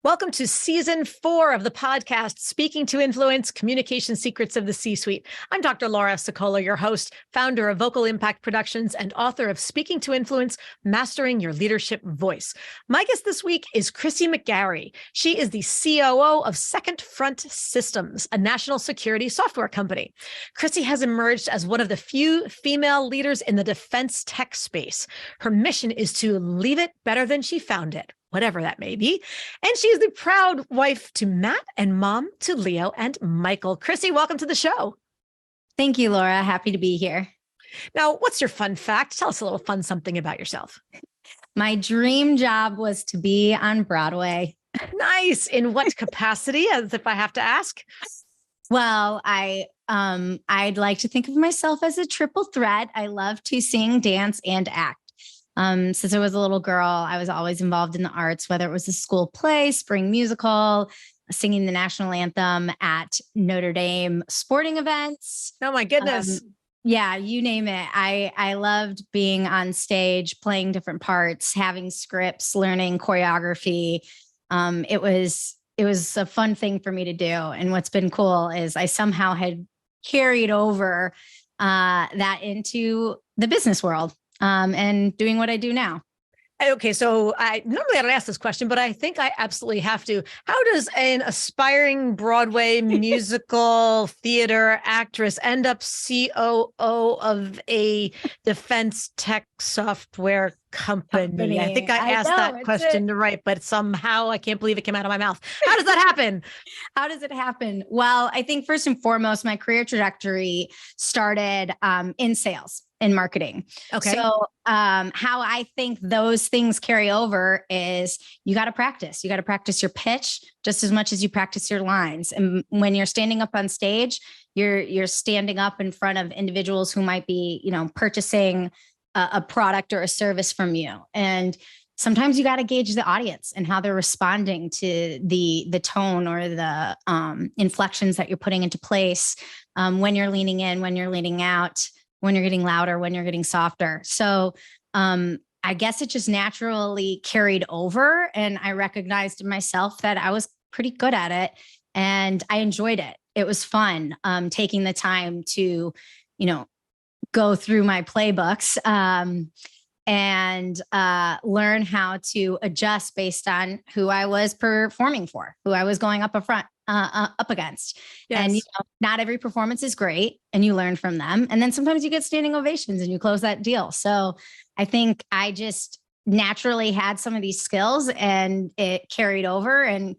Welcome to season 4 of the podcast, Speaking to Influence, Communication Secrets of the C-Suite. I'm Dr. Laura Sicola, your host, founder of Vocal Impact Productions and author of Speaking to Influence, Mastering Your Leadership Voice. My guest this week is Chrissy McGarry. She is the COO of Second Front Systems, a national security software company. Chrissy has emerged as one of the few female leaders in the defense tech space. Her mission is to leave it better than she found it, whatever that may be. And she is the proud wife to Matt and mom to Leo and Michael. Chrissy, welcome to the show. Thank you, Laura. Happy to be here. Now, what's your fun fact? Tell us a little fun something about yourself. My dream job was to be on Broadway. Nice. In what capacity, as if I have to ask? Well, I'd like to think of myself as a triple threat. I love to sing, dance, and act. Since I was a little girl, I was always involved in the arts, whether it was a school play, spring musical, singing the national anthem at Notre Dame sporting events. Oh my goodness. Yeah, you name it. I loved being on stage, playing different parts, having scripts, learning choreography. It was a fun thing for me to do. And what's been cool is I somehow had carried over that into the business world. And doing what I do now. Okay, so I don't ask this question, but I think I absolutely have to. How does an aspiring Broadway musical theater actress end up COO of a defense tech software company? I think I asked that question right, but somehow I can't believe it came out of my mouth. How does that happen? How does it happen? Well, I think first and foremost, my career trajectory started in sales and marketing. Okay. So how I think those things carry over is you got to practice. You got to practice your pitch just as much as you practice your lines. And when you're standing up on stage, you're standing up in front of individuals who might be, purchasing a product or a service from you. And sometimes you got to gauge the audience and how they're responding to the tone or the inflections that you're putting into place when you're leaning in, when you're leaning out, when you're getting louder, when you're getting softer. So I guess it just naturally carried over, and I recognized in myself that I was pretty good at it and I enjoyed it. It was fun taking the time to, go through my playbooks and learn how to adjust based on who I was performing for, who I was going up against. Yes. And not every performance is great, and you learn from them. And then sometimes you get standing ovations and you close that deal. So I think I just naturally had some of these skills, and it carried over, and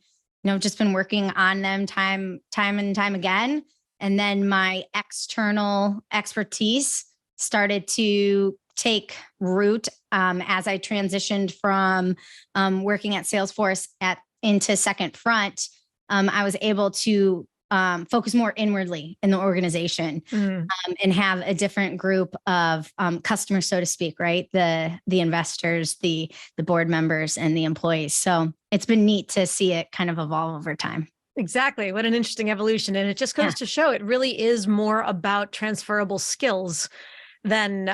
just been working on them time and time again. And then my external expertise started to take root as I transitioned from working at Salesforce into Second Front. I was able to focus more inwardly in the organization and have a different group of customers, so to speak, right? The investors, the board members, and the employees. So it's been neat to see it kind of evolve over time. Exactly. What an interesting evolution. And it just goes to show it really is more about transferable skills than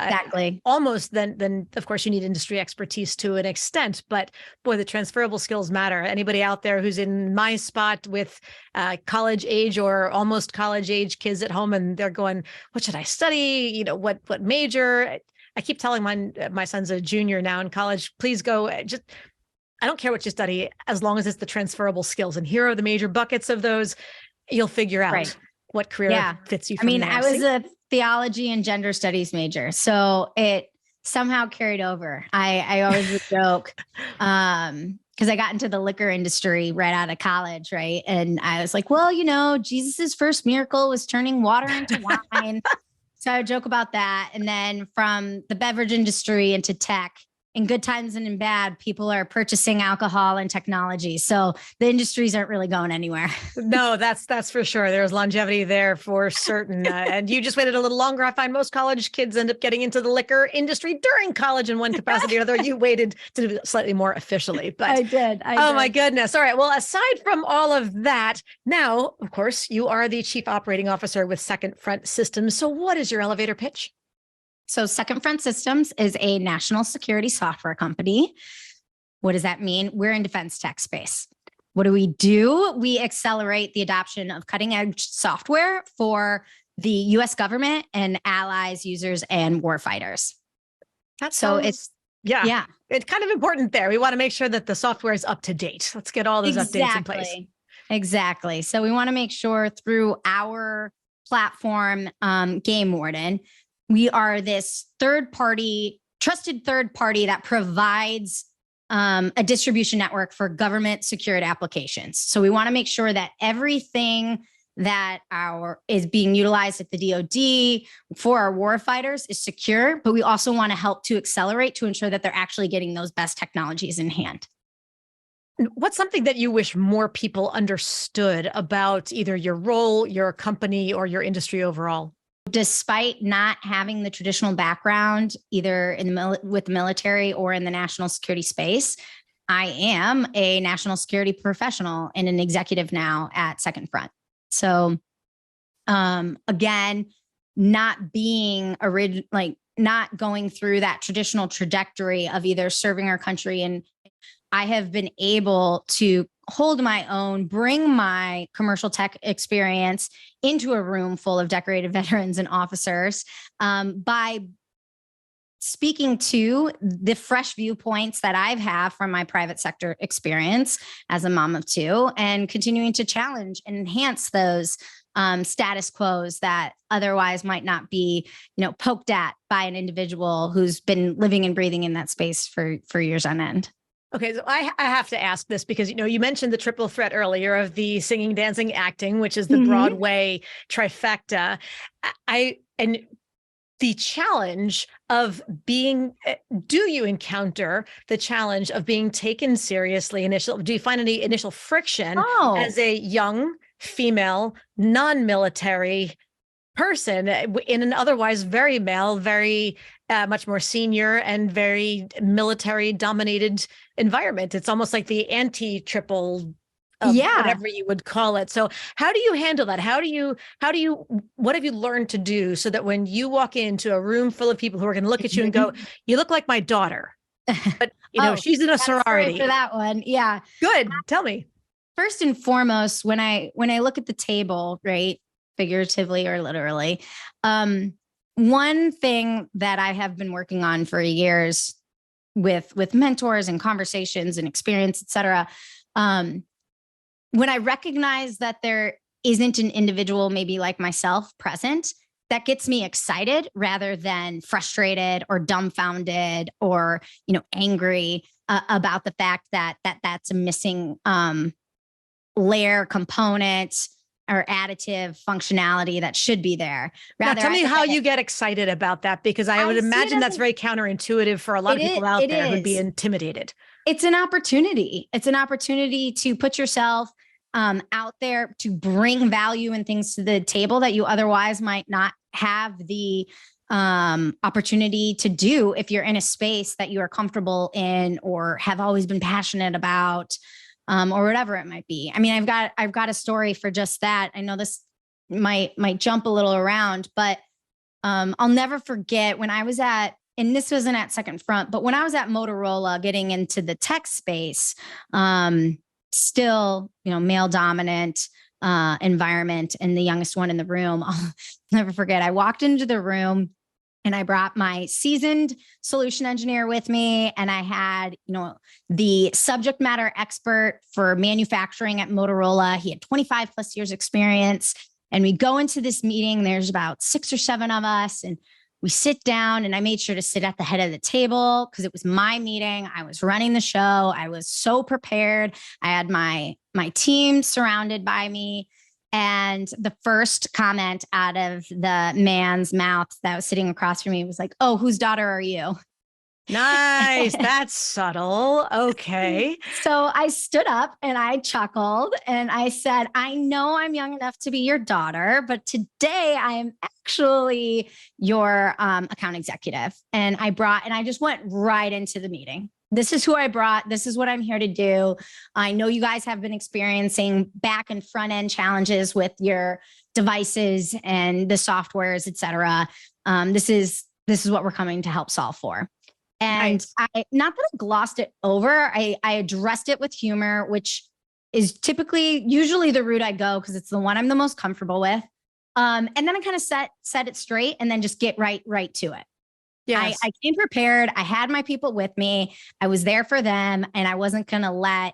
almost then of course you need industry expertise to an extent, but boy, the transferable skills matter. Anybody out there who's in my spot with college age or almost college age kids at home, and they're going, what should I study? What major? I keep telling my son's a junior now in college, please go I don't care what you study, as long as it's the transferable skills. And here are the major buckets of those. You'll figure out what career fits you. I was a theology and gender studies major, so it somehow carried over. I always would joke because I got into the liquor industry right out of college, right? And I was like, well, Jesus's first miracle was turning water into wine. So I would joke about that. And then from the beverage industry into tech, in good times and in bad, people are purchasing alcohol and technology. So the industries aren't really going anywhere. No, that's for sure. There's longevity there for certain. And you just waited a little longer. I find most college kids end up getting into the liquor industry during college in one capacity or another. You waited to do it slightly more officially. But I did. My goodness. All right. Well, aside from all of that, now, of course, you are the Chief Operating Officer with Second Front Systems. So what is your elevator pitch? So Second Front Systems is a national security software company. What does that mean? We're in defense tech space. What do? We accelerate the adoption of cutting edge software for the US government and allies, users, and warfighters. Yeah, it's kind of important there. We want to make sure that the software is up to date. Let's get all those updates in place. Exactly. So we want to make sure through our platform, Game Warden, we are this trusted third party that provides a distribution network for government secured applications. So we want to make sure that everything that is being utilized at the DoD for our warfighters is secure, but we also want to help to accelerate to ensure that they're actually getting those best technologies in hand. What's something that you wish more people understood about either your role, your company, or your industry overall? Despite not having the traditional background, either with the military or in the national security space, I am a national security professional and an executive now at Second Front. So, again, not being not going through that traditional trajectory of either serving our country, and I have been able to hold my own, bring my commercial tech experience into a room full of decorated veterans and officers by speaking to the fresh viewpoints that I've had from my private sector experience as a mom of two, and continuing to challenge and enhance those status quos that otherwise might not be, poked at by an individual who's been living and breathing in that space for years on end. Okay, so I have to ask this because, you mentioned the triple threat earlier of the singing, dancing, acting, which is the Broadway trifecta. And the challenge of do you encounter the challenge of being taken seriously do you find any initial friction as a young female, non-military person in an otherwise very male, very much more senior and very military dominated environment? It's almost like the anti-triple whatever you would call it. So how do you handle that? What have you learned to do so that when you walk into a room full of people who are going to look at you and go, you look like my daughter, but she's in a sorority. For that one. Yeah. Good. Tell me. First and foremost, when I look at the table, right, figuratively or literally, one thing that I have been working on for years with mentors and conversations and experience, et cetera, when I recognize that there isn't an individual, maybe like myself, present, that gets me excited rather than frustrated or dumbfounded or, angry about the fact that that's a missing layer, component, or additive functionality that should be there. Now, tell me how you get excited about that, because I would imagine that's very counterintuitive for a lot of people out there who'd be intimidated. It's an opportunity. It's an opportunity to put yourself out there, to bring value and things to the table that you otherwise might not have the opportunity to do if you're in a space that you are comfortable in or have always been passionate about, or whatever it might be. I mean, I've got a story for just that. I know this might jump a little around, but I'll never forget when I was and this wasn't at Second Front, but when I was at Motorola getting into the tech space, still, male dominant environment and the youngest one in the room. I'll never forget. I walked into the room and I brought my seasoned solution engineer with me. And I had, the subject matter expert for manufacturing at Motorola. He had 25 plus years experience. And we go into this meeting, there's about 6 or 7 of us, and we sit down, and I made sure to sit at the head of the table because it was my meeting. I was running the show. I was so prepared. I had my team surrounded by me. And the first comment out of the man's mouth that was sitting across from me was like, "Oh, whose daughter are you?" Nice. That's subtle. Okay. So I stood up and I chuckled and I said, "I know I'm young enough to be your daughter, but today I am actually your account executive." And I just went right into the meeting. This is who I brought. This is what I'm here to do. I know you guys have been experiencing back and front end challenges with your devices and the softwares, et cetera. This is what we're coming to help solve for. And nice. Not that I glossed it over, I addressed it with humor, which is typically usually the route I go because it's the one I'm the most comfortable with. And then I kind of set it straight and then just get right to it. Yes. I came prepared. I had my people with me. I was there for them, and I wasn't going to let,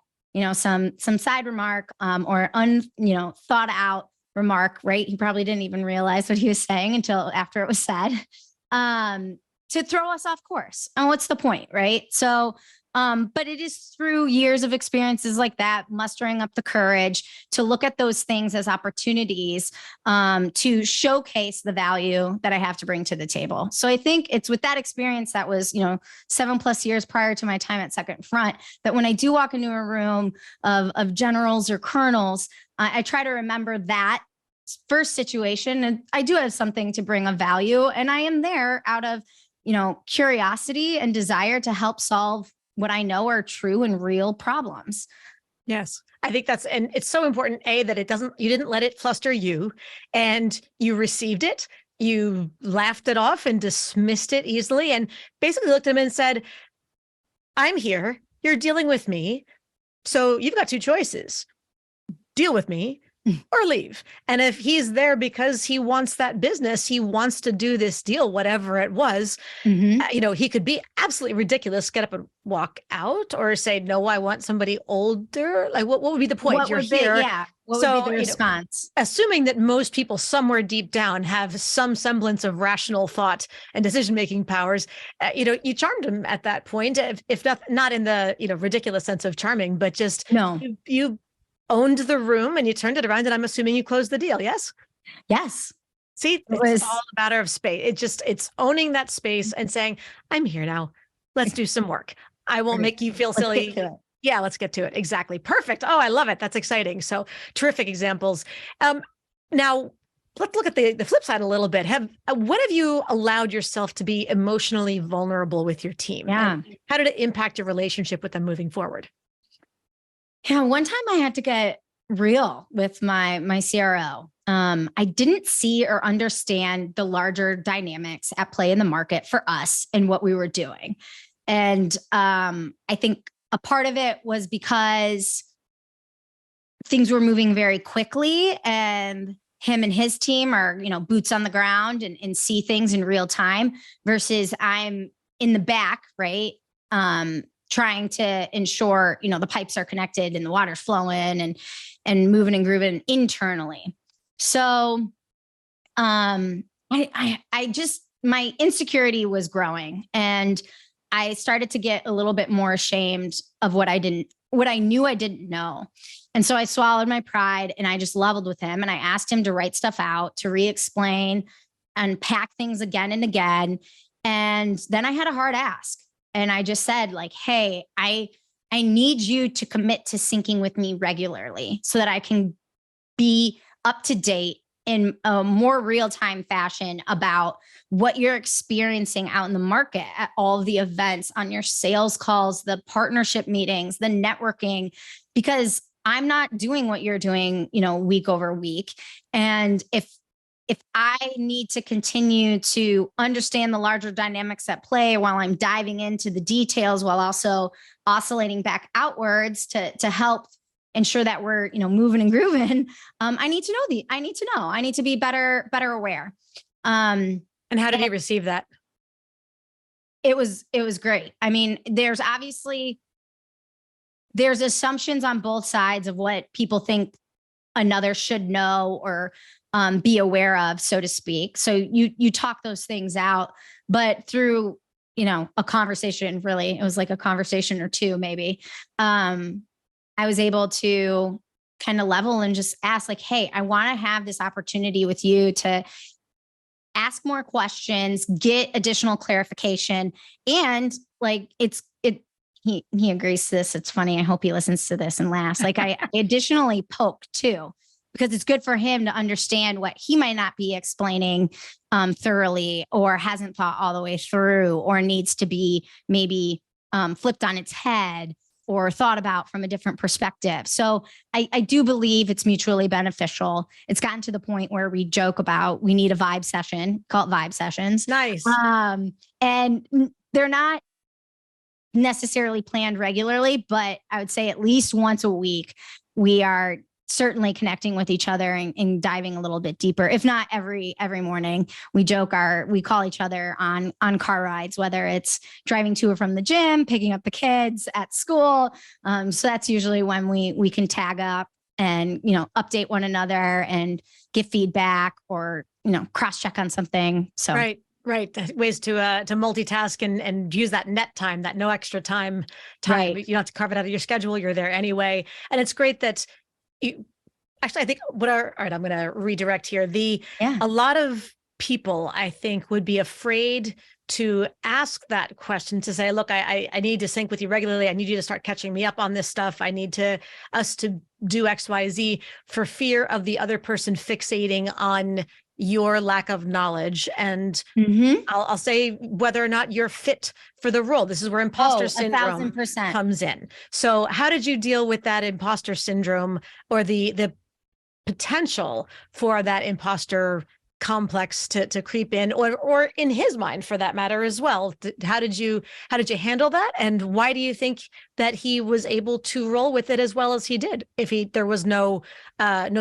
some side remark or thought out remark, right? He probably didn't even realize what he was saying until after it was said, to throw us off course. And what's the point, right? So, but it is through years of experiences like that, mustering up the courage to look at those things as opportunities to showcase the value that I have to bring to the table. So I think it's with that experience that was, 7+ years prior to my time at Second Front, that when I do walk into a room of generals or colonels, I try to remember that first situation. And I do have something to bring of value. And I am there out of, curiosity and desire to help solve what I know are true and real problems. Yes. I think and it's so important, that you didn't let it fluster you, and you received it. You laughed it off and dismissed it easily, and basically looked at him and said, I'm here. You're dealing with me. So you've got two choices: deal with me or leave. And if he's there because he wants that business, he wants to do this deal, whatever it was, he could be absolutely ridiculous, get up and walk out, or say, no, I want somebody older. Like, what would be the point? You're here. What would be the response? Assuming that most people somewhere deep down have some semblance of rational thought and decision-making powers, you charmed him at that point, if not in the, ridiculous sense of charming, but just you owned the room and you turned it around, and I'm assuming you closed the deal. Yes. Yes. See, it's all a matter of space. It's owning that space and saying, I'm here now. Let's do some work. I won't make you feel silly. Yeah, let's get to it. Exactly. Perfect. Oh, I love it. That's exciting. So terrific examples. Now let's look at the flip side a little bit. When have you allowed yourself to be emotionally vulnerable with your team? Yeah. And how did it impact your relationship with them moving forward? Yeah. One time I had to get real with my CRO. I didn't see or understand the larger dynamics at play in the market for us and what we were doing. And I think a part of it was because things were moving very quickly, and him and his team are, boots on the ground and see things in real time, versus I'm in the back, right? Trying to ensure, the pipes are connected and the water's flowing and moving and grooving internally. So, I just, my insecurity was growing, and I started to get a little bit more ashamed of what I knew I didn't know. And so I swallowed my pride and I just leveled with him, and I asked him to write stuff out, to re-explain, unpack things again and again. And then I had a hard ask. And I just said, like, hey, I need you to commit to syncing with me regularly so that I can be up to date in a more real-time fashion about what you're experiencing out in the market at all of the events, on your sales calls, the partnership meetings, the networking, because I'm not doing what you're doing, week over week. And if I need to continue to understand the larger dynamics at play while I'm diving into the details, while also oscillating back outwards to help ensure that we're, moving and grooving, I need to know I need to be better aware. And how did he receive that? It was great. I mean, there's assumptions on both sides of what people think another should know or be aware of, so to speak. So you talk those things out, but through, a conversation, really, it was like a conversation or two, maybe. I was able to kind of level and just ask, like, hey, I want to have this opportunity with you to ask more questions, get additional clarification. And like, he agrees to this. It's funny. I hope he listens to this and laughs. Like, I additionally poke too, because it's good for him to understand what he might not be explaining thoroughly, or hasn't thought all the way through, or needs to be maybe flipped on its head or thought about from a different perspective. So I do believe it's mutually beneficial. It's gotten to the point where we joke about, we need a vibe session, call it vibe sessions. Nice. And they're not necessarily planned regularly, but I would say at least once a week, we are certainly connecting with each other and diving a little bit deeper. If not every morning, we call each other on car rides, whether it's driving to or from the gym, picking up the kids at school. So that's usually when we can tag up and, update one another and give feedback or, cross check on something. So Right. Ways to multitask and use that net time, that no extra time. Right. You don't have to carve it out of your schedule. You're there anyway. And it's great that actually, I think all right, I'm going to redirect here. A lot of people, I think, would be afraid to ask that question, to say, look, I need to sync with you regularly. I need you to start catching me up on this stuff. I need us to do X, Y, Z, for fear of the other person fixating on your lack of knowledge. And I'll say whether or not you're fit for the role. This is where imposter syndrome 1,000% comes in. So how did you deal with that imposter syndrome, or the potential for that imposter complex to creep in, or in his mind for that matter as well? How did you handle that? And why do you think that he was able to roll with it as well as he did, if there was no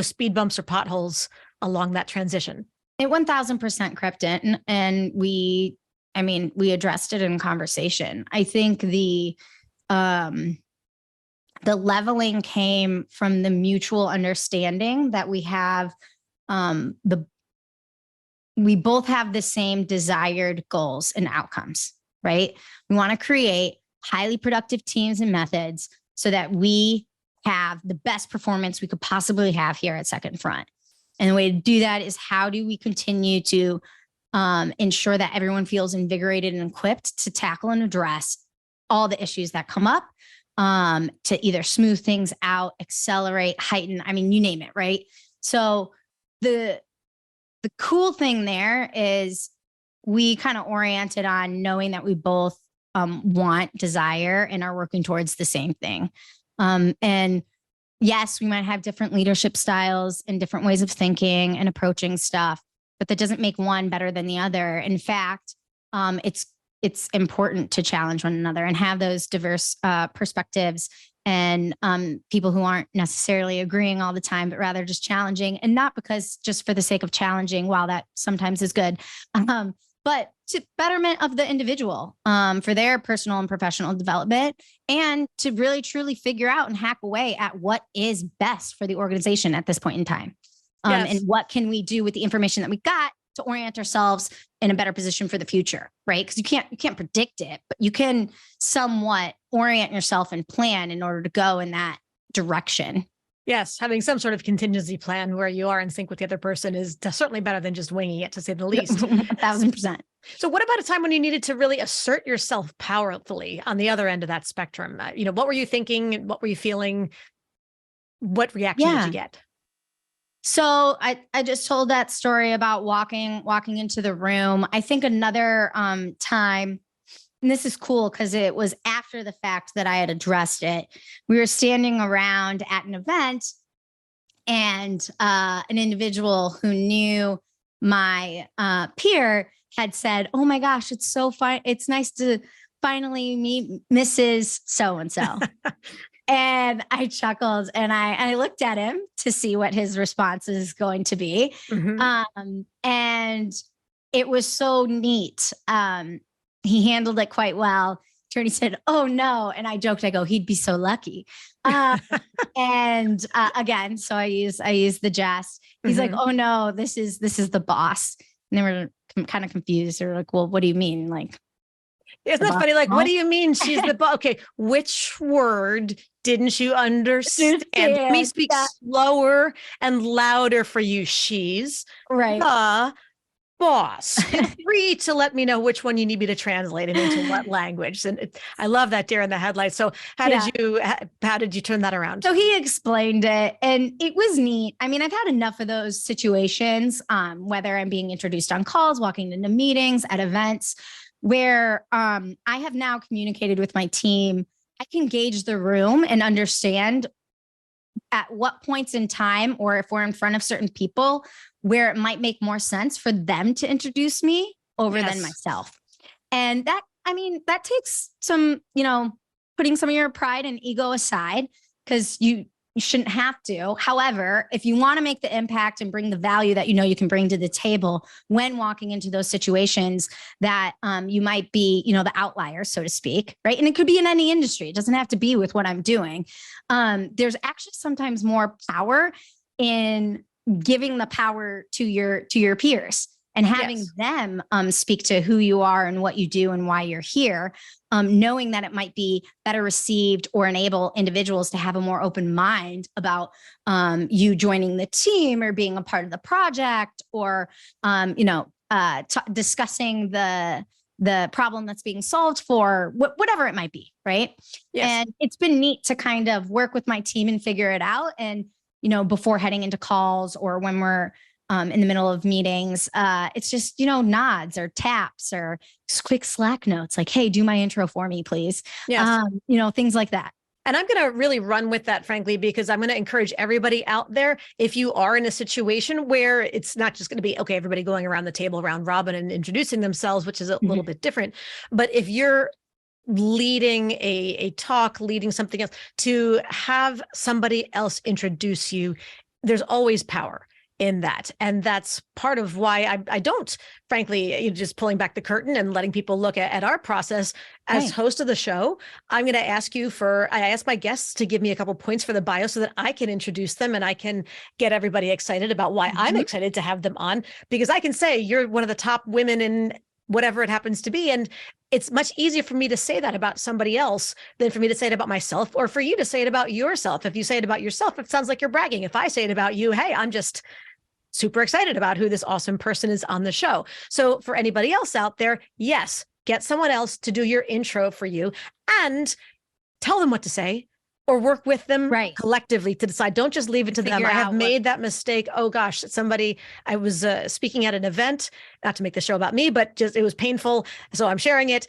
speed bumps or potholes along that transition? It 1,000% crept in, and we addressed it in conversation. I think the leveling came from the mutual understanding that we have, we both have the same desired goals and outcomes, right? We want to create highly productive teams and methods so that we have the best performance we could possibly have here at Second Front. And the way to do that is, how do we continue to ensure that everyone feels invigorated and equipped to tackle and address all the issues that come up, to either smooth things out, accelerate, heighten, you name it, right? So the cool thing there is we kind of oriented on knowing that we both want, desire, and are working towards the same thing. And yes, we might have different leadership styles and different ways of thinking and approaching stuff, but that doesn't make one better than the other. In fact, it's important to challenge one another and have those diverse perspectives, and people who aren't necessarily agreeing all the time, but rather just challenging, and not because just for the sake of challenging, while that sometimes is good, but to betterment of the individual, for their personal and professional development, and to really truly figure out and hack away at what is best for the organization at this point in time. And what can we do with the information that we got to orient ourselves in a better position for the future, right? Because you can't predict it, but you can somewhat orient yourself and plan in order to go in that direction. Yes, having some sort of contingency plan where you are in sync with the other person is certainly better than just winging it, to say the least. 1,000%. So what about a time when you needed to really assert yourself powerfully on the other end of that spectrum? What were you thinking? What were you feeling? What reaction did you get? So I just told that story about walking into the room. I think another time, and this is cool because it was after the fact that I had addressed it. We were standing around at an event, and an individual who knew my peer had said, "Oh my gosh, it's so fun. It's nice to finally meet Mrs. So-and-so." And I chuckled, and I looked at him to see what his response is going to be. And it was so neat. He handled it quite well. He said, "Oh no." And I joked, I go, "He'd be so lucky." And again, so I use the jest. He's like, "Oh no, this is the boss." And they were kind of confused. They were like, "Well, what do you mean?" Like, isn't that funny? Like, what do you mean she's the boss? Okay, which word didn't you understand? Let me speak slower and louder for you. She's the boss. Feel free to let me know which one you need me to translate it into what language. And I love that deer in the headlights. So how did you turn that around? So he explained it, and it was neat. I mean, I've had enough of those situations, whether I'm being introduced on calls, walking into meetings, at events, where I have now communicated with my team. I can gauge the room and understand at what points in time, or if we're in front of certain people, where it might make more sense for them to introduce me over than myself. And that takes some, putting some of your pride and ego aside, because You shouldn't have to. However, if you want to make the impact and bring the value that you can bring to the table when walking into those situations that you might be, the outlier, so to speak, right? And it could be in any industry. It doesn't have to be with what I'm doing. There's actually sometimes more power in giving the power to your peers and having them speak to who you are and what you do and why you're here, knowing that it might be better received or enable individuals to have a more open mind about you joining the team or being a part of the project or, discussing the problem that's being solved for whatever it might be, right? Yes. And it's been neat to kind of work with my team and figure it out. And, before heading into calls or when we're in the middle of meetings, it's just, nods or taps or just quick Slack notes like, hey, do my intro for me, please. Yes. Things like that. And I'm going to really run with that, frankly, because I'm going to encourage everybody out there, if you are in a situation where it's not just going to be, okay, everybody going around the table round robin and introducing themselves, which is a little bit different. But if you're leading a talk, leading something else, to have somebody else introduce you, there's always power in that. And that's part of why I don't, frankly, just pulling back the curtain and letting people look at our process as host of the show. I'm going to ask I ask my guests to give me a couple points for the bio so that I can introduce them and I can get everybody excited about why I'm excited to have them on, because I can say you're one of the top women in whatever it happens to be. And it's much easier for me to say that about somebody else than for me to say it about myself, or for you to say it about yourself. If you say it about yourself, it sounds like you're bragging. If I say it about you, hey, I'm just super excited about who this awesome person is on the show. So for anybody else out there, yes, get someone else to do your intro for you and tell them what to say, or work with them collectively to decide. Don't just leave it to them. I have made that mistake. Oh gosh, I was speaking at an event, not to make the show about me, but just, it was painful. So I'm sharing it.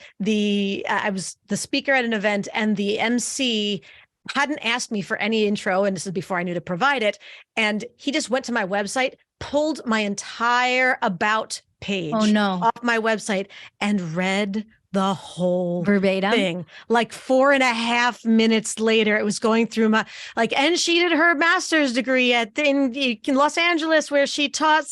I was the speaker at an event and the MC hadn't asked me for any intro. And this is before I knew to provide it. And he just went to my website, pulled my entire about page off my website and read the whole verbatim thing. Like 4.5 minutes later, it was going through and she did her master's degree in Los Angeles where she taught.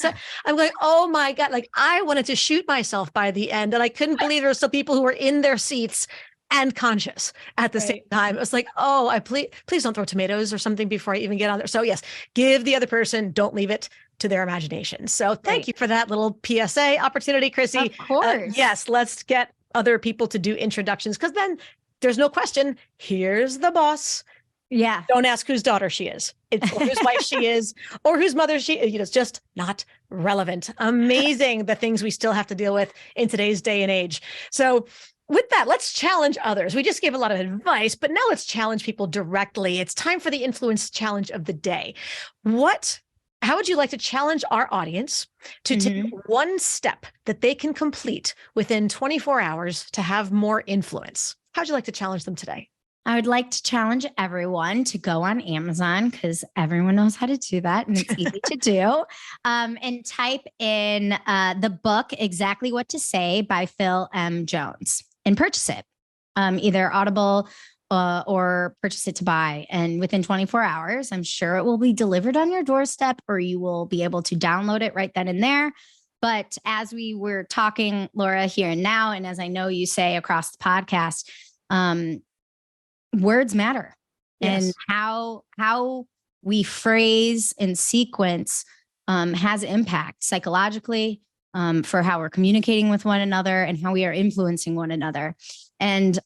I'm like, oh my God, like I wanted to shoot myself by the end. And I couldn't believe there were still people who were in their seats and conscious at the same time. It was like, oh, please don't throw tomatoes or something before I even get on there. So yes, give the other person, don't leave it to their imagination. So thank you for that little PSA opportunity, Chrissy. Of course. Yes, let's get other people to do introductions, because then there's no question. Here's the boss. Yeah. Don't ask whose daughter she is, or whose wife she is, or whose mother she is. It's just not relevant. Amazing the things we still have to deal with in today's day and age. So with that, let's challenge others. We just gave a lot of advice, but now let's challenge people directly. It's time for the influence challenge of the day. How would you like to challenge our audience to take one step that they can complete within 24 hours to have more influence? How'd you like to challenge them today? I would like to challenge everyone to go on Amazon, because everyone knows how to do that and it's easy to do, and type in the book, Exactly What to Say by Phil M. Jones, and purchase it, either Audible or purchase it to buy. And within 24 hours, I'm sure it will be delivered on your doorstep, or you will be able to download it right then and there. But as we were talking, Laura, here and now, and as I know you say across the podcast, words matter. Yes. And how we phrase and sequence has impact psychologically, for how we're communicating with one another and how we are influencing one another. And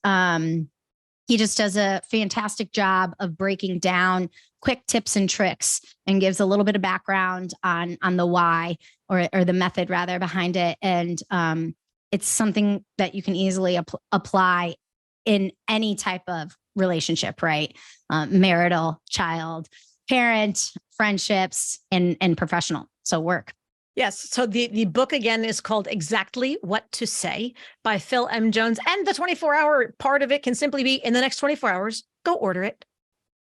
he just does a fantastic job of breaking down quick tips and tricks and gives a little bit of background on the why or the method rather behind it. And it's something that you can easily apply in any type of relationship, right? Marital, child, parent, friendships, and professional. So work. Yes. So the book again is called Exactly What to Say by Phil M. Jones. And the 24-hour part of it can simply be in the next 24 hours, go order it.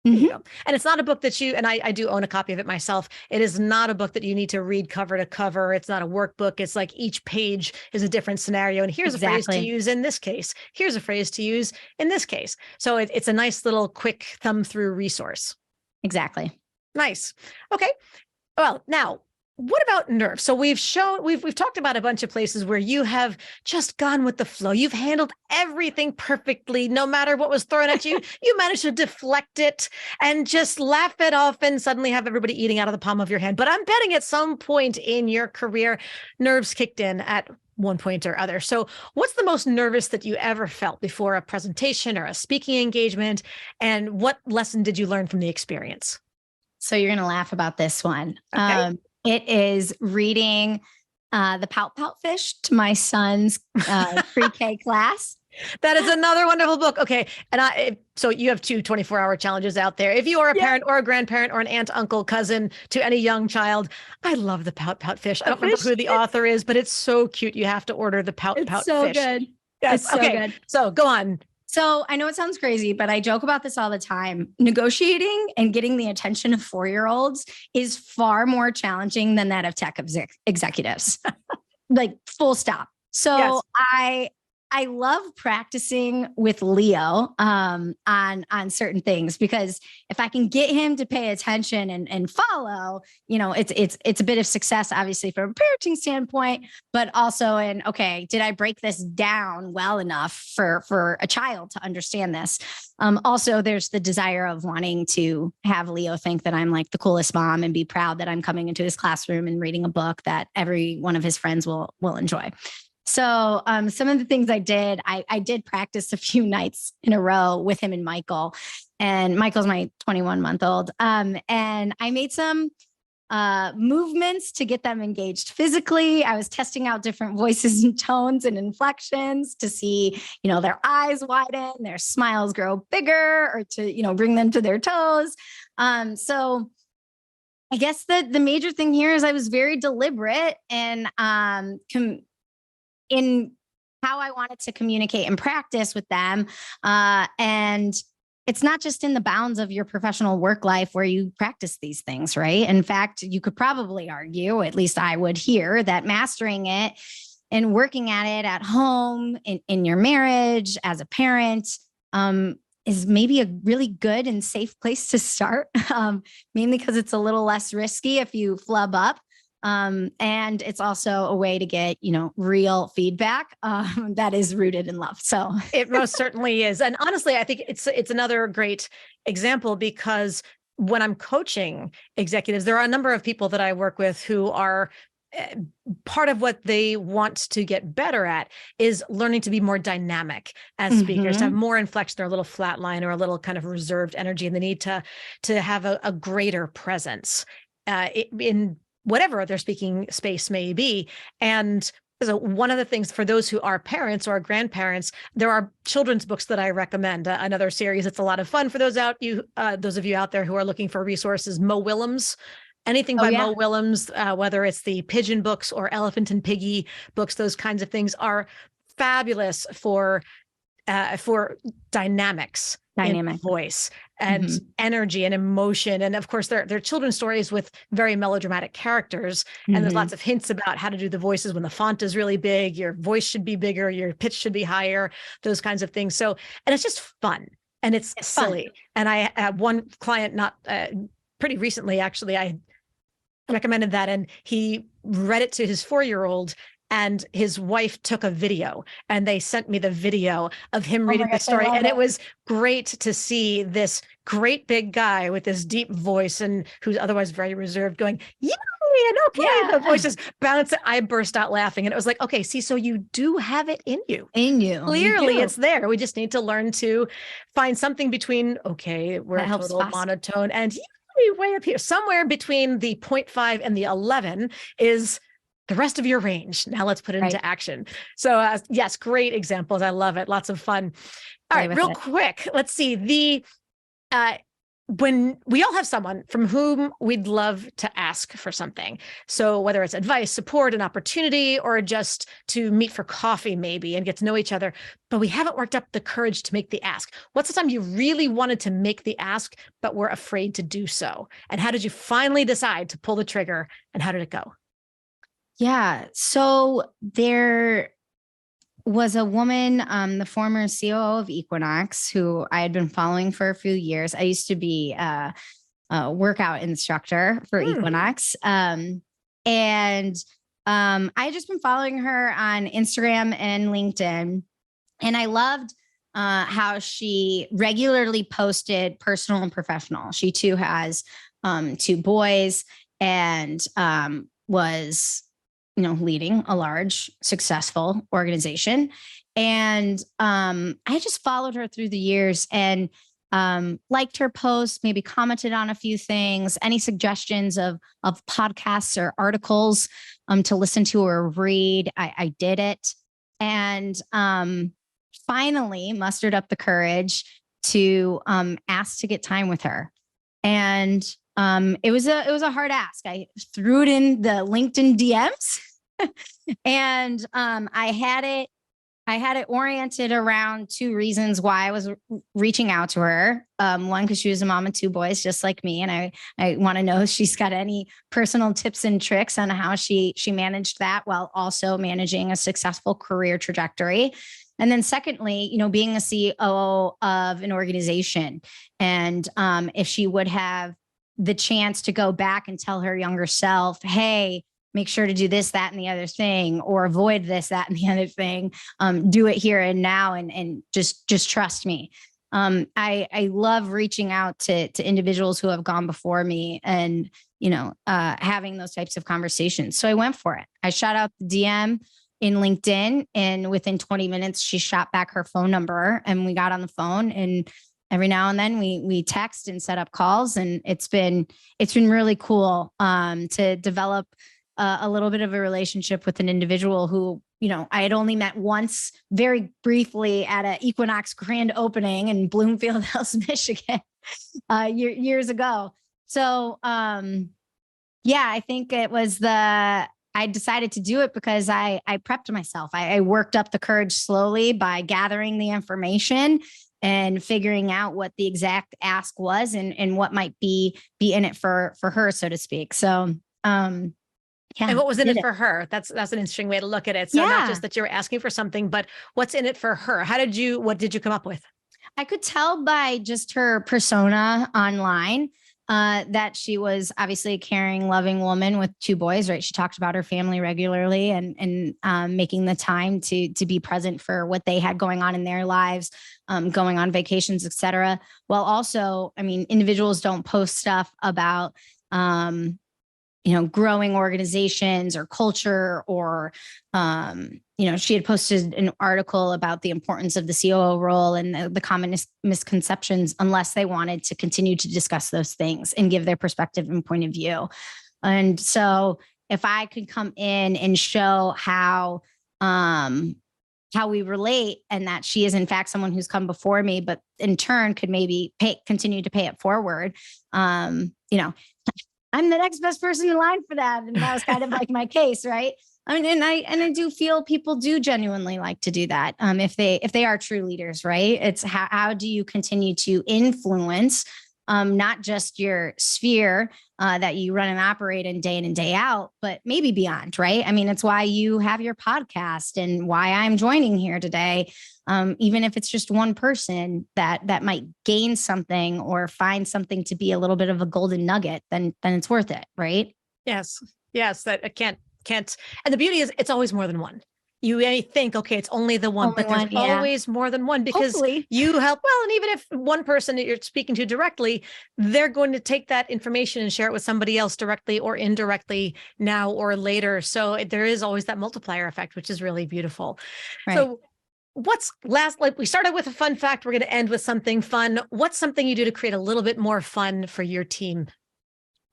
And it's not a book that and I do own a copy of it myself. It is not a book that you need to read cover to cover. It's not a workbook. It's like each page is a different scenario. And here's a phrase to use in this case. Here's a phrase to use in this case. So it's a nice little quick thumb through resource. Exactly. Nice. Okay. Well, now, what about nerves? So we've talked about a bunch of places where you have just gone with the flow. You've handled everything perfectly, no matter what was thrown at you. You managed to deflect it and just laugh it off and suddenly have everybody eating out of the palm of your hand. But I'm betting at some point in your career, nerves kicked in at one point or other. So what's the most nervous that you ever felt before a presentation or a speaking engagement? And what lesson did you learn from the experience? So you're going to laugh about this one. Okay. It is reading the Pout Pout Fish to my son's pre-K class. That is another wonderful book. Okay. And so you have two 24-hour challenges out there. If you are a parent or a grandparent or an aunt, uncle, cousin to any young child, I love the Pout Pout Fish. I don't remember who the author is, but it's so cute. You have to order the Pout Pout so Fish. Good. Yes. It's so okay. good. So go on. So I know it sounds crazy, but I joke about this all the time. Negotiating and getting the attention of 4-year-olds is far more challenging than that of tech executives. Like full stop. So yes. I love practicing with Leo on certain things, because if I can get him to pay attention and follow, it's a bit of success, obviously from a parenting standpoint, but also in, okay, did I break this down well enough for a child to understand this? Also, there's the desire of wanting to have Leo think that I'm like the coolest mom and be proud that I'm coming into his classroom and reading a book that every one of his friends will enjoy. So some of the things I did practice a few nights in a row with him and Michael. And Michael's my 21-month-old. And I made some movements to get them engaged physically. I was testing out different voices and tones and inflections to see, their eyes widen, their smiles grow bigger, or to, bring them to their toes. So I guess the major thing here is I was very deliberate and in how I wanted to communicate and practice with them. And it's not just in the bounds of your professional work life where you practice these things, right? In fact, you could probably argue, at least I would here, that mastering it and working at it at home, in your marriage, as a parent, is maybe a really good and safe place to start, mainly because it's a little less risky if you flub up. And it's also a way to get, real feedback that is rooted in love. So it most certainly is. And honestly, I think it's another great example, because when I'm coaching executives, there are a number of people that I work with who are part of what they want to get better at is learning to be more dynamic as speakers, to have more inflection or a little flat line or a little kind of reserved energy, and the need to have a greater presence in whatever their speaking space may be. And so one of the things for those who are parents or grandparents, there are children's books that I recommend. Another series that's a lot of fun for those of you out there who are looking for resources. Mo Willems, anything by Mo Willems, whether it's the Pigeon books or Elephant and Piggy books, those kinds of things are fabulous for dynamics. Dynamic voice and energy and emotion. And of course, they're children's stories with very melodramatic characters. And there's lots of hints about how to do the voices when the font is really big, your voice should be bigger, your pitch should be higher, those kinds of things. So, and it's just fun and it's silly. Fun. And I had one client pretty recently, actually, I recommended that, and he read it to his 4-year-old. And his wife took a video, and they sent me the video of him reading the story. And it was great to see this great big guy with this deep voice and who's otherwise very reserved going, yay, and okay. Yeah. The voice is bouncing. I burst out laughing. And it was like, okay, see, so you do have it in you. Clearly it's there. We just need to learn to find something between, okay, we're a total monotone, and way up here, somewhere between the 0.5 and the 11 is the rest of your range. Now let's put it into action. So yes, great examples. I love it. Lots of fun. All right, real quick. Let's see when we all have someone from whom we'd love to ask for something. So whether it's advice, support, an opportunity, or just to meet for coffee maybe and get to know each other, but we haven't worked up the courage to make the ask. What's the time you really wanted to make the ask, but were afraid to do so? And how did you finally decide to pull the trigger, and how did it go? Yeah. So there was a woman, the former COO of Equinox, who I had been following for a few years. I used to be workout instructor for Equinox. I just been following her on Instagram and LinkedIn, and I loved how she regularly posted personal and professional. She too has 2 boys and was, leading a large, successful organization. And I just followed her through the years and liked her posts, maybe commented on a few things, any suggestions of podcasts or articles to listen to or read. I did it. And finally mustered up the courage to ask to get time with her. And it was a hard ask. I threw it in the LinkedIn DMs and I had it oriented around 2 reasons why I was reaching out to her. One, because she was a mom of 2 boys, just like me. And I want to know if she's got any personal tips and tricks on how she managed that while also managing a successful career trajectory. And then secondly, being a COO of an organization. And if she would have the chance to go back and tell her younger self, hey, make sure to do this, that, and the other thing, or avoid this, that, and the other thing. Do it here and now, and just trust me. I love reaching out to individuals who have gone before me and, having those types of conversations. So I went for it. I shot out the DM in LinkedIn, and within 20 minutes, she shot back her phone number and we got on the phone, and every now and then we text and set up calls. And it's been really cool to develop a little bit of a relationship with an individual who, I had only met once very briefly at an Equinox grand opening in Bloomfield Hills, Michigan, years ago. So, I think it was I decided to do it because I prepped myself. I worked up the courage slowly by gathering the information and figuring out what the exact ask was and what might be in it for her, so to speak. So, yeah. And what was in it for her? That's an interesting way to look at it. So not just that you were asking for something, but what's in it for her? What did you come up with? I could tell by just her persona online that she was obviously a caring, loving woman with 2 boys, right? She talked about her family regularly and making the time to be present for what they had going on in their lives, going on vacations, et cetera. While also, individuals don't post stuff about, growing organizations or culture, or, she had posted an article about the importance of the COO role and the common misconceptions, unless they wanted to continue to discuss those things and give their perspective and point of view. And so if I could come in and show how we relate, and that she is in fact someone who's come before me, but in turn could maybe continue to pay it forward, I'm the next best person in line for that. And that was kind of like my case, right? And I do feel people do genuinely like to do that. If they are true leaders, right? It's how do you continue to influence, not just your sphere that you run and operate in day out, but maybe beyond, right? It's why you have your podcast and why I'm joining here today. Even if it's just one person that might gain something or find something to be a little bit of a golden nugget, then it's worth it, right? Yes. That I can't. And the beauty is it's always more than one. You may think, okay, it's only the one, but there's always more than one, because hopefully you help. Well, and even if one person that you're speaking to directly, they're going to take that information and share it with somebody else directly or indirectly now or later. So there is always that multiplier effect, which is really beautiful. Right. So what's last, like we started with a fun fact, we're going to end with something fun. What's something you do to create a little bit more fun for your team?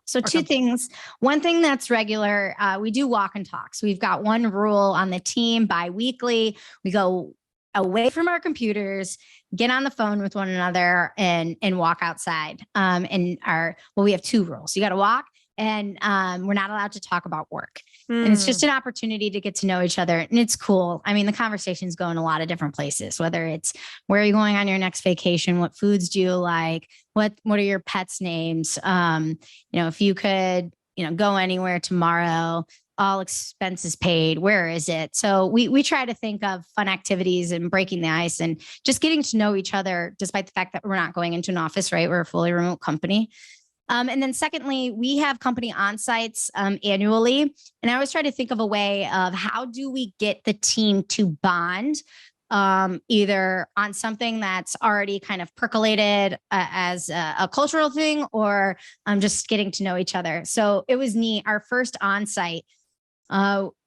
So 2 things. One thing that's regular, we do walk and talks. We've got one rule on the team bi-weekly. We go away from our computers, get on the phone with one another and walk outside. We have 2 rules. You got to walk, and we're not allowed to talk about work. And it's just an opportunity to get to know each other. And it's cool. The conversations go in a lot of different places, whether it's where are you going on your next vacation? What foods do you like? What are your pets' names? If you could, go anywhere tomorrow, all expenses paid, where is it? So we try to think of fun activities and breaking the ice and just getting to know each other, despite the fact that we're not going into an office, right? We're a fully remote company. And then secondly, we have company on-sites annually. And I always try to think of a way of how do we get the team to bond either on something that's already kind of percolated as a cultural thing or just getting to know each other. So it was neat. Our first on-site,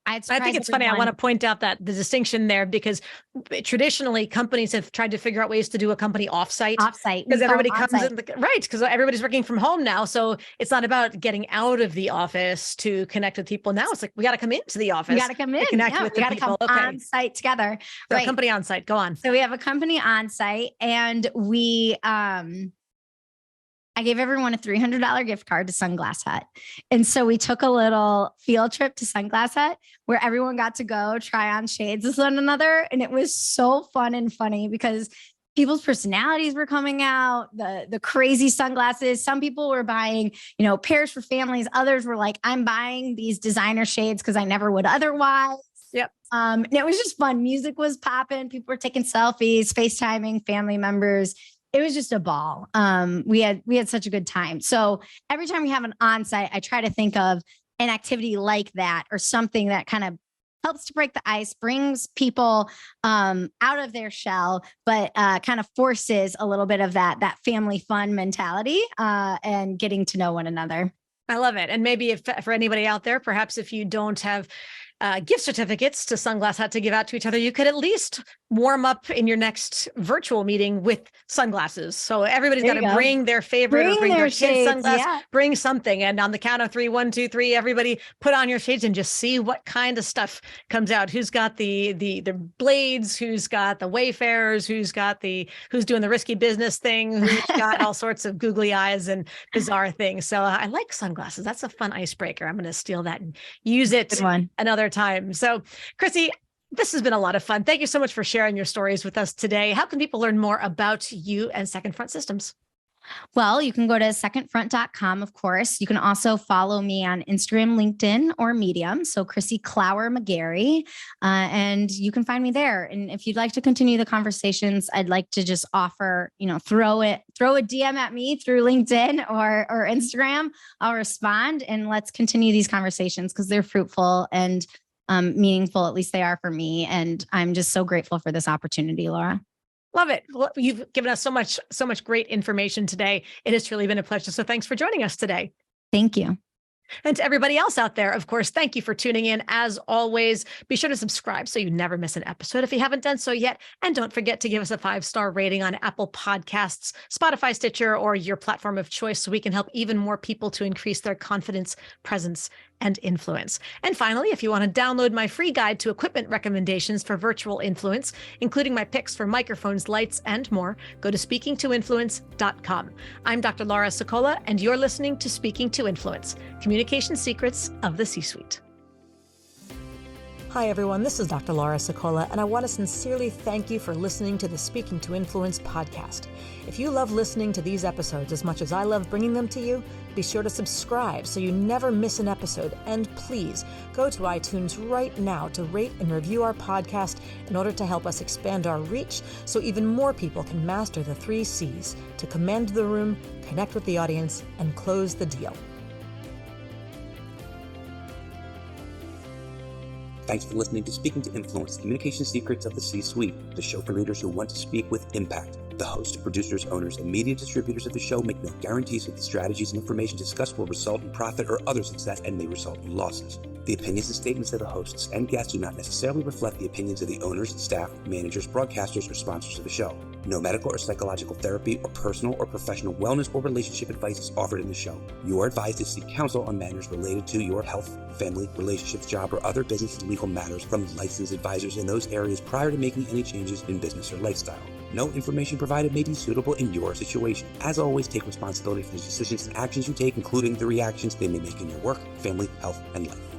I think it's funny. I want to point out that the distinction there, because traditionally companies have tried to figure out ways to do a company offsite. Because everybody comes in, right? Because everybody's working from home now. So it's not about getting out of the office to connect with people. Now it's like, we got to come into the office. We got to come in. Connect with the people. Come on site together. So right. Company on site. Go on. So we have a company on site, and I gave everyone a $300 gift card to Sunglass Hut. And so we took a little field trip to Sunglass Hut where everyone got to go try on shades with one another. And it was so fun and funny because people's personalities were coming out, the crazy sunglasses. Some people were buying, pairs for families. Others were like, I'm buying these designer shades because I never would otherwise. Yep. And it was just fun. Music was popping. People were taking selfies, FaceTiming family members. It was just a ball. We had such a good time. So every time we have an on-site, I try to think of an activity like that or something that kind of helps to break the ice, brings people out of their shell, but kind of forces a little bit of that family fun mentality and getting to know one another. I love it. And maybe if for anybody out there, perhaps if you don't have gift certificates to Sunglass Hut to give out to each other, you could at least warm up in your next virtual meeting with sunglasses. So everybody's got to bring their favorite, bring their kids' sunglasses, bring something. And on the count of 3, 1, 2, 3, everybody put on your shades and just see what kind of stuff comes out. Who's got the blades? Who's got the wayfarers? Who's doing the risky business thing? Who's got all sorts of googly eyes and bizarre things. So I like sunglasses. That's a fun icebreaker. I'm going to steal that and use it another time. So Chrissy, this has been a lot of fun. Thank you so much for sharing your stories with us today. How can people learn more about you and Second Front Systems? Well, you can go to secondfront.com, of course. You can also follow me on Instagram, LinkedIn, or Medium. So Chrissy McGarry, and you can find me there. And if you'd like to continue the conversations, I'd like to just offer, throw a DM at me through LinkedIn or Instagram. I'll respond and let's continue these conversations because they're fruitful and meaningful. At least they are for me. And I'm just so grateful for this opportunity, Laura. Love it. Well, you've given us so much great information today. It has truly been a pleasure. So thanks for joining us today. Thank you. And to everybody else out there, of course, thank you for tuning in. As always, be sure to subscribe so you never miss an episode if you haven't done so yet. And don't forget to give us a 5-star rating on Apple Podcasts, Spotify, Stitcher, or your platform of choice so we can help even more people to increase their confidence, presence, and influence. And finally, if you want to download my free guide to equipment recommendations for virtual influence, including my picks for microphones, lights, and more, go to speakingtoinfluence.com. I'm Dr. Laura Sicola, and you're listening to Speaking to Influence, Communication Secrets of the C-Suite. Hi, everyone. This is Dr. Laura Sicola, and I want to sincerely thank you for listening to the Speaking to Influence podcast. If you love listening to these episodes as much as I love bringing them to you, be sure to subscribe so you never miss an episode. And please go to iTunes right now to rate and review our podcast in order to help us expand our reach so even more people can master the 3 C's to command the room, connect with the audience, and close the deal. Thanks for listening to Speaking to Influence, Communication Secrets of the C-Suite, the show for leaders who want to speak with impact. The hosts, producers, owners, and media distributors of the show make no guarantees that the strategies and information discussed will result in profit or other success and may result in losses. The opinions and statements of the hosts and guests do not necessarily reflect the opinions of the owners, staff, managers, broadcasters, or sponsors of the show. No medical or psychological therapy or personal or professional wellness or relationship advice is offered in the show. You are advised to seek counsel on matters related to your health, family, relationships, job, or other business and legal matters from licensed advisors in those areas prior to making any changes in business or lifestyle. No information provided may be suitable in your situation. As always, take responsibility for the decisions and actions you take, including the reactions they may make in your work, family, health, and life.